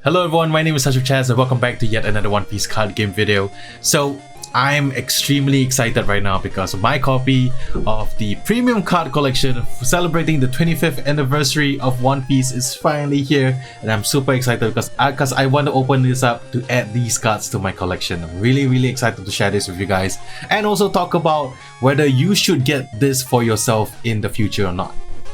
Hello everyone, my name is Asyrafchazz and welcome back to yet another One Piece card game video. So I'm extremely excited right now because my copy of the premium card collection celebrating the 25th anniversary of One Piece is finally here, and I'm super excited because I want to open this up to add these cards to my collection. I'm really excited to share this with you guys and also talk about whether you should get this for yourself in the future or not.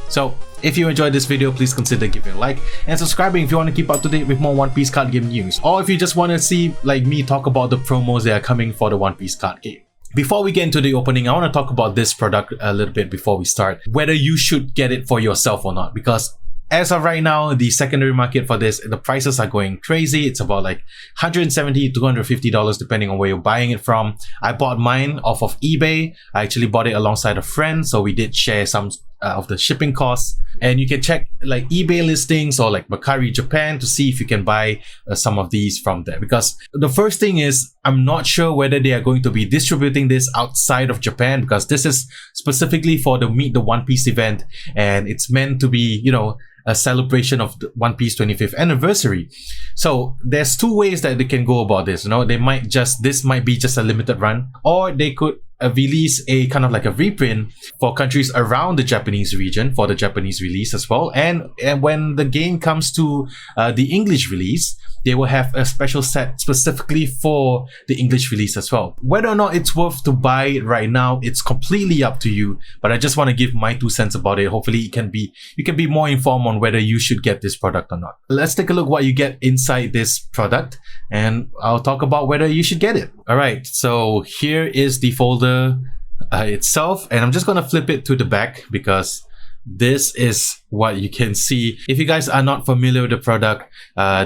So if you enjoyed this video, please consider giving a like and subscribing if you want to keep up to date with more One Piece card game news, or if you just want to see like me talk about the promos that are coming for the One Piece card game. Before we get into the opening, I want to talk about this product a little bit before we start, whether you should get it for yourself or not, because as of right now, the secondary market for this, the prices are going crazy. It's about like $170 to $250 depending on where you're buying it from. I bought mine off of eBay. I actually bought it alongside a friend, so we did share some of the shipping costs. And you can check like eBay listings or like Mercari Japan to see if you can buy some of these from there. Because the first thing is, I'm not sure whether they are going to be distributing this outside of Japan, because this is specifically for the Meet the One Piece event, and it's meant to be, you know, a celebration of the One Piece 25th anniversary. So there's two ways that they can go about this. You know, they might just, this might be just a limited run, or they could release a kind of like a reprint for countries around the Japanese region for the Japanese release as well. And when the game comes to the English release, they will have a special set specifically for the English release as well. Whether or not it's worth to buy it right now, it's completely up to you. But I just want to give my 2 cents about it. Hopefully you can be more informed on whether you should get this product or not. Let's take a look what you get inside this product, and I'll talk about whether you should get it. Alright, so here is the folder itself, and I'm just gonna flip it to the back because this is what you can see. If you guys are not familiar with the product,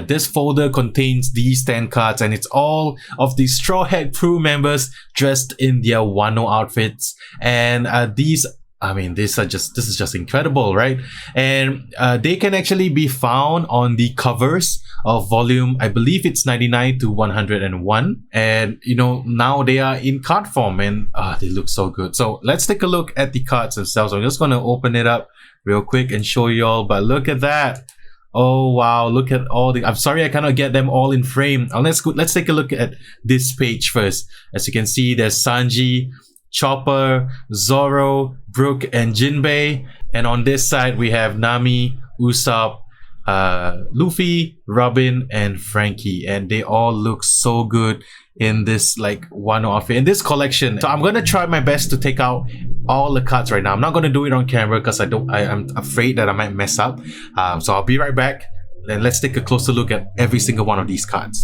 this folder contains these 10 cards, and it's all of the Straw Hat crew members dressed in their Wano outfits. And these, I mean, this is just incredible, right? And they can actually be found on the covers of volume, I believe it's 99 to 101. And you know, now they are in card form, and they look so good. So let's take a look at the cards themselves. I'm just gonna open it up real quick and show you all, but look at that. Oh wow, look at all the, I'm sorry I cannot get them all in frame. Let's take a look at this page first. As you can see, there's Sanji, Chopper, Zorro, Brooke, and Jinbei. And on this side, we have Nami, Usopp, Luffy, Robin, and Frankie. And they all look so good in this like Wano outfit, in this collection. So I'm gonna try my best to take out all the cards right now. I'm not gonna do it on camera because I'm afraid that I might mess up. So I'll be right back, and let's take a closer look at every single one of these cards.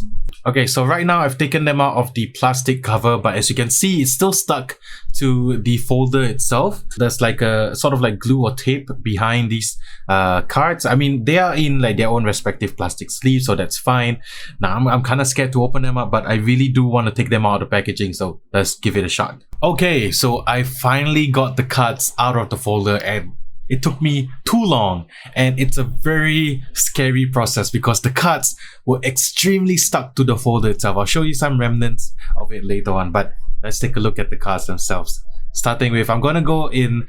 Okay, so right now I've taken them out of the plastic cover, but as you can see, it's still stuck to the folder itself. There's like a sort of like glue or tape behind these cards. I mean, they are in like their own respective plastic sleeves, so that's fine. Now I'm kind of scared to open them up, but I really do want to take them out of the packaging, so let's give it a shot. Okay, so I finally got the cards out of the folder, and it took me too long, and it's a very scary process because the cards were extremely stuck to the folder itself. I'll show you some remnants of it later on, but let's take a look at the cards themselves. Starting with, I'm gonna go in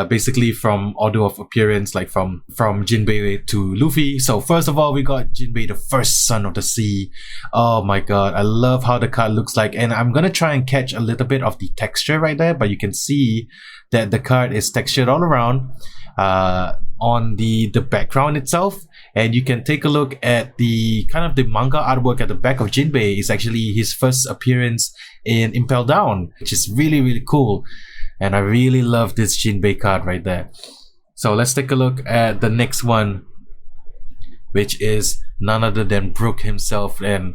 basically from order of appearance, like from Jinbei to Luffy. So first of all, we got Jinbei, the first son of the sea. Oh my god, I love how the card looks like, and I'm gonna try and catch a little bit of the texture right there, but you can see that the card is textured all around on the background itself. And you can take a look at the kind of the manga artwork at the back of Jinbei. Is actually his first appearance in Impel Down, which is really cool. And I really love this Jinbei card right there. So let's take a look at the next one, which is none other than Brooke himself. And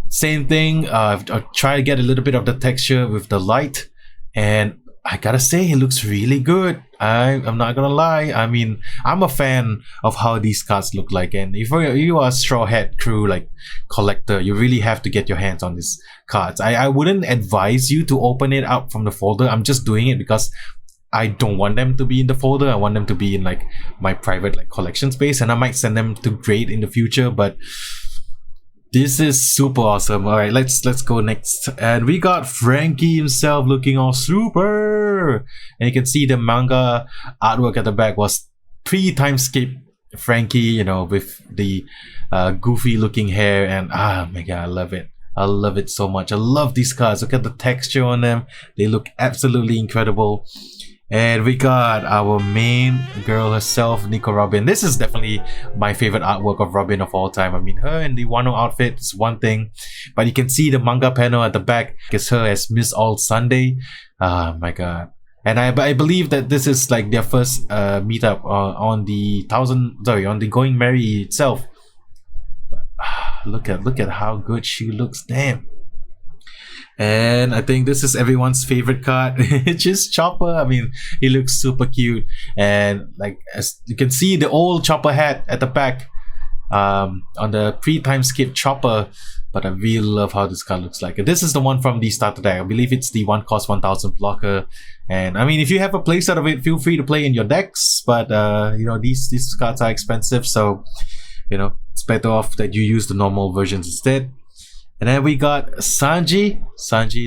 same thing, I'll try to get a little bit of the texture with the light, and I gotta say, it looks really good. I'm not gonna lie. I mean, I'm a fan of how these cards look like, and if you are a Straw Hat crew like collector, you really have to get your hands on these cards. I wouldn't advise you to open it up from the folder. I'm just doing it because I don't want them to be in the folder. I want them to be in like my private like collection space, and I might send them to grade in the future, but this is super awesome. All right, let's go next. And we got Frankie himself looking all super. And you can see the manga artwork at the back was pre-timeskip Frankie, you know, with the goofy looking hair, and my god, I love it. I love it so much. I love these cards. Look at the texture on them. They look absolutely incredible. And we got our main girl herself, Nico Robin. This is definitely my favorite artwork of Robin of all time. I mean, her in the Wano outfit is one thing, but you can see the manga panel at the back. It's her as Miss All Sunday. My god. And I believe that this is like their first meetup on the on the Going Merry itself. But, look at how good she looks. Damn. And I think this is everyone's favorite card. It's just Chopper. I mean, he looks super cute, and like as you can see, the old Chopper hat at the back on the pre-time skip Chopper. But I really love how this card looks like. And this is the one from the starter deck. I believe it's the 1 cost 1000 blocker. And I mean, if you have a playset of it, feel free to play in your decks. But you know, these cards are expensive, so you know, it's better off that you use the normal versions instead. And then we got Sanji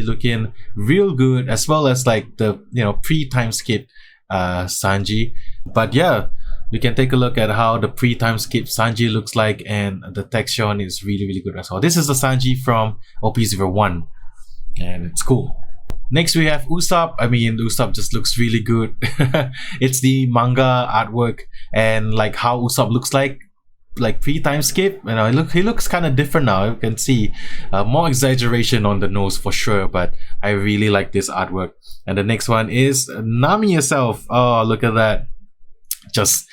looking real good, as well as like the, you know, pre-time skip Sanji. But yeah, we can take a look at how the pre-time skip Sanji looks like, and the texture on it is really good as well. This is the Sanji from OP01, and it's cool. Next we have Usopp. I mean, Usopp just looks really good. It's the manga artwork, and like how Usopp looks like pre-time skip, you know, he looks kind of different now. You can see more exaggeration on the nose for sure, but I really like this artwork. And the next one is Nami herself. Oh, look at that, just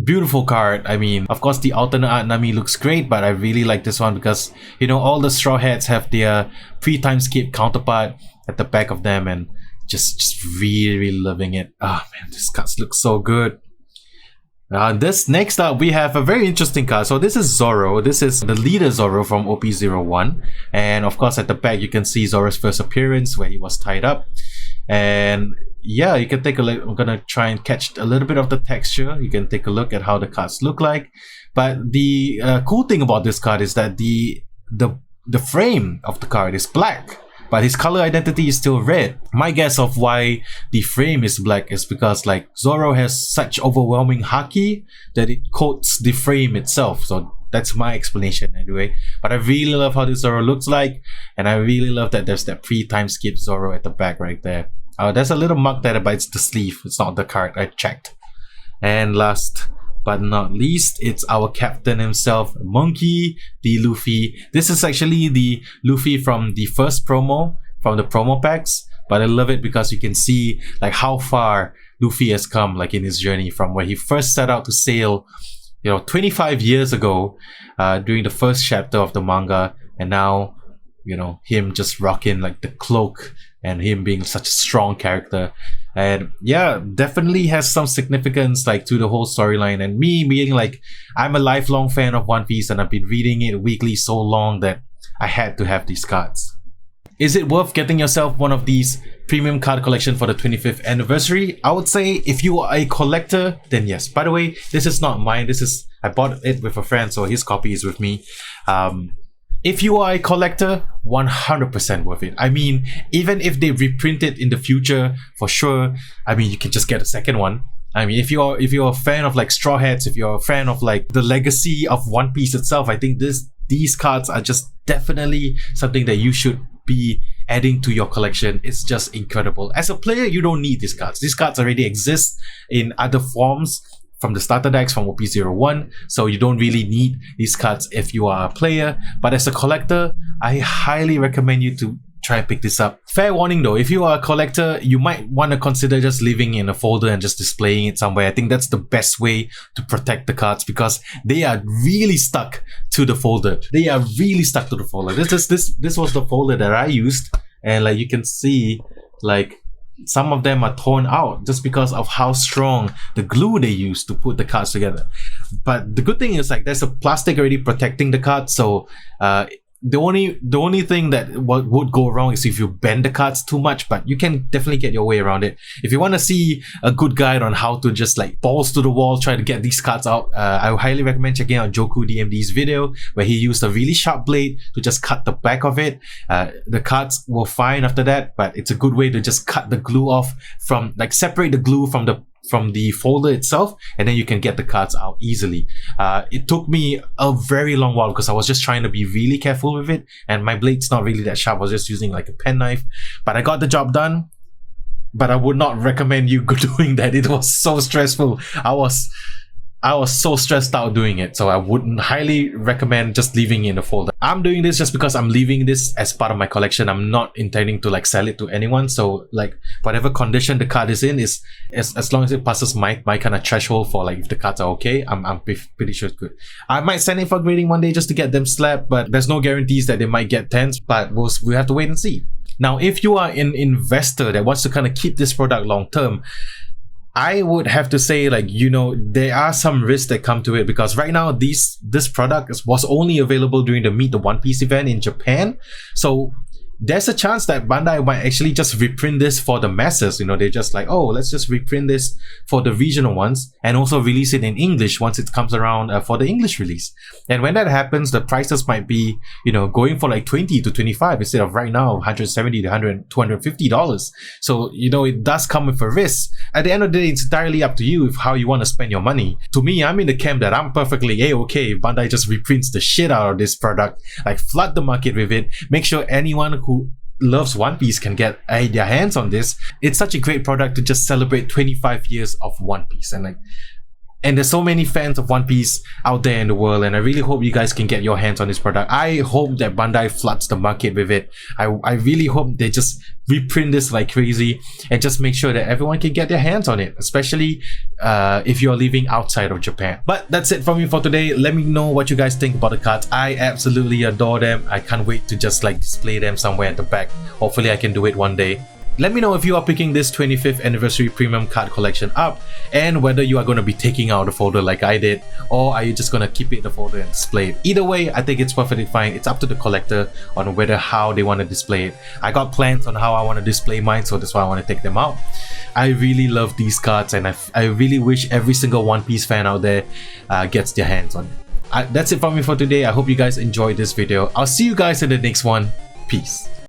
beautiful card. I mean, of course the alternate art Nami looks great, but I really like this one because, you know, all the Straw Hats have their pre-time skip counterpart at the back of them, and just really loving it. Oh man, this card looks so good. This next up, we have a very interesting card. So this is Zorro. This is the leader Zorro from OP01, and of course at the back you can see Zorro's first appearance where he was tied up. And yeah, you can take a look. I'm gonna try and catch a little bit of the texture. You can take a look at how the cards look like. But the cool thing about this card is that the frame of the card is black, but his color identity is still red. My guess of why the frame is black is because like Zorro has such overwhelming haki that it coats the frame itself. So that's my explanation anyway. But I really love how this Zorro looks like, and I really love that there's that pre-time skip Zorro at the back right there. There's a little mark there, but it's the sleeve, it's not the card. I checked. And last but not least, it's our captain himself, Monkey D Luffy. This is actually the Luffy from the first promo, from the promo packs, but I love it because you can see like how far Luffy has come, like in his journey from where he first set out to sail, you know, 25 years ago during the first chapter of the manga, and now, you know, him just rocking like the cloak and him being such a strong character. And yeah, definitely has some significance like to the whole storyline. And me being like, I'm a lifelong fan of One Piece and I've been reading it weekly so long that I had to have these cards. Is it worth getting yourself one of these premium card collection for the 25th anniversary? I would say if you are a collector, then yes. By the way, this is not mine. I bought it with a friend, so his copy is with me. If you are a collector, 100% worth it. I mean, even if they reprint it in the future, for sure, I mean, you can just get a second one. I mean, if you're a fan of like Straw Hats, if you're a fan of like the legacy of One Piece itself, I think these cards are just definitely something that you should be adding to your collection. It's just incredible. As a player, you don't need these cards. These cards already exist in other forms from the starter decks from OP01, so you don't really need these cards if you are a player. But as a collector, I highly recommend you to try and pick this up. Fair warning though, if you are a collector, you might want to consider just leaving it in a folder and just displaying it somewhere. I think that's the best way to protect the cards because they are really stuck to the folder. This was the folder that I used, and like you can see, like some of them are torn out just because of how strong the glue they use to put the cards together. But the good thing is like there's a plastic already protecting the cards, so the only thing that would go wrong is if you bend the cards too much, but you can definitely get your way around it. If you want to see a good guide on how to just like balls to the wall try to get these cards out, I would highly recommend checking out Joku DMD's video where he used a really sharp blade to just cut the back of it. The cards were fine after that, but it's a good way to just cut the glue off from, like separate the glue from the from the folder itself, and then you can get the cards out easily. It took me a very long while because I was just trying to be really careful with it, and my blade's not really that sharp. I was just using like a penknife, but I got the job done. But I would not recommend you doing that. It was so stressful. I was so stressed out doing it, so I wouldn't highly recommend just leaving it in the folder. I'm doing this just because I'm leaving this as part of my collection. I'm not intending to like sell it to anyone, so like whatever condition the card is in is as long as it passes my kind of threshold for like if the cards are okay, I'm pretty sure it's good. I might send it for grading one day just to get them slapped, but there's no guarantees that they might get 10s, but we have to wait and see. Now, if you are an investor that wants to kind of keep this product long term, I would have to say, like, you know, there are some risks that come to it, because right now this product was only available during the Meet the One Piece event in Japan. So there's a chance that Bandai might actually just reprint this for the masses. You know, they're just like, oh, let's just reprint this for the regional ones and also release it in English once it comes around for the English release. And when that happens, the prices might be, you know, going for like 20 to 25 instead of right now 170 to $250. So, you know, it does come with a risk. At the end of the day, it's entirely up to you how you want to spend your money. To me, I'm in the camp that I'm perfectly okay if Bandai just reprints the shit out of this product, like flood the market with it, make sure anyone who loves One Piece can get their hands on this. It's such a great product to just celebrate 25 years of One Piece, and there's so many fans of One Piece out there in the world, and I really hope you guys can get your hands on this product. I hope that Bandai floods the market with it. I really hope they just reprint this like crazy and just make sure that everyone can get their hands on it, especially if you're living outside of Japan. But that's it from me for today. Let me know what you guys think about the cards. I absolutely adore them. I can't wait to just like display them somewhere at the back. Hopefully I can do it one day. Let me know if you are picking this 25th anniversary premium card collection up, and whether you are going to be taking out the folder like I did, or are you just going to keep it in the folder and display it. Either way, I think it's perfectly fine. It's up to the collector on how they want to display it. I got plans on how I want to display mine, so that's why I want to take them out. I really love these cards, and I really wish every single One Piece fan out there gets their hands on it. That's it from me for today. I hope you guys enjoyed this video. I'll see you guys in the next one. Peace.